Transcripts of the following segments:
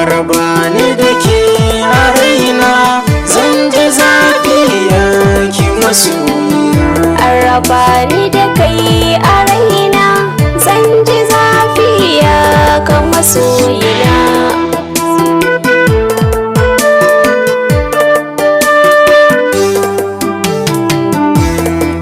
Raba ni da ke a raina, zan ji zafi yaki masoyiya. Raba ni da kai a raina, zan ji zafi ka masoyina.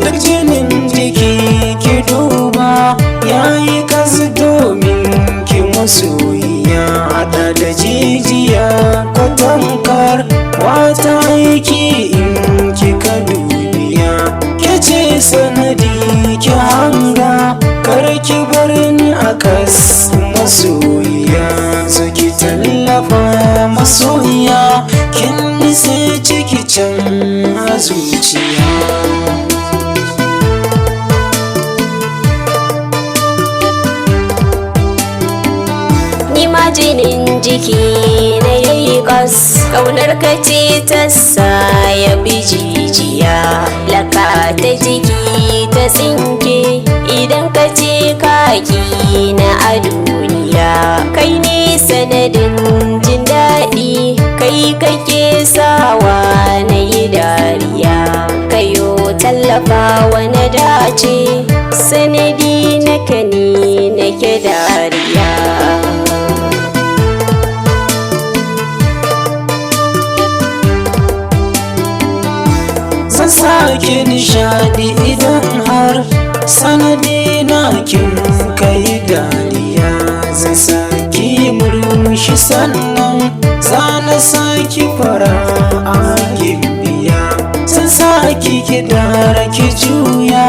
Duk jinin jiki ki duba, yayi kasu domin ki masoyiya. Haɗa da jijiya kwatankar wata aiki in kika dubiya. Ke ce sanadi ki hanga, kar ki bar ni a kas masoyiya. Zo ki tallafa masoyiya, kin nisa ciki can a zuciya. Jinin jiki na yayi kas, ƙaunar ka ce ta sa ya bi jijiya. Laka ta jiki ta tsinke idan ka ce kaki na a duniya. Kai ne sanadin jin daɗi, kai kake sawa na yi dariya. Kayo tallafawa na dace, sanadi na kani nake dariya. Zan sake nishadi idan har sanadi na kin kai dariya. Zan saki murmushi sannan zana saki fara a gimbiya. Zan saki ki dara ki juya,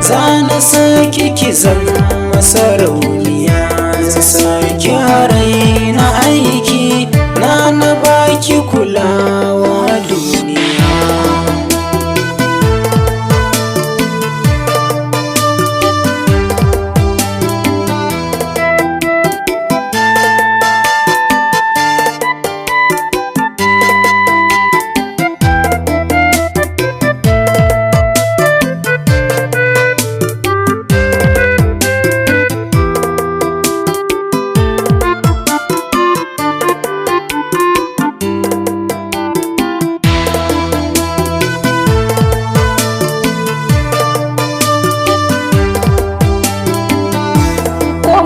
zana saki ki zama sarauniya. Zan saki harai na aiki, na baki kulawa duniya.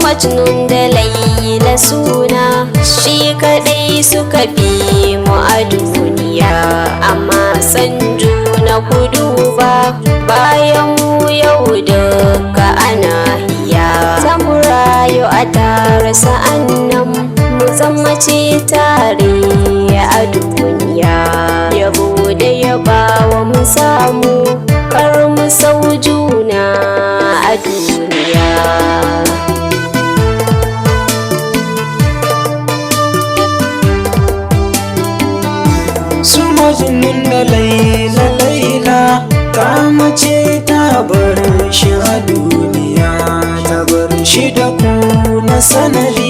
Majnun da Laila suna, shi kadai suka fi mu a duniya. Amma san juna ku duba, bayan mu yau duka ana hiya. Za mu rayu a tare sa'annan mu zama ce tare a duniya. Yabo da yabawa mu samu, kar mu sau juna a duniya. Majnun da Laila ta mace ta bar shi a duniya. Ta bar shi da ku na sanadi,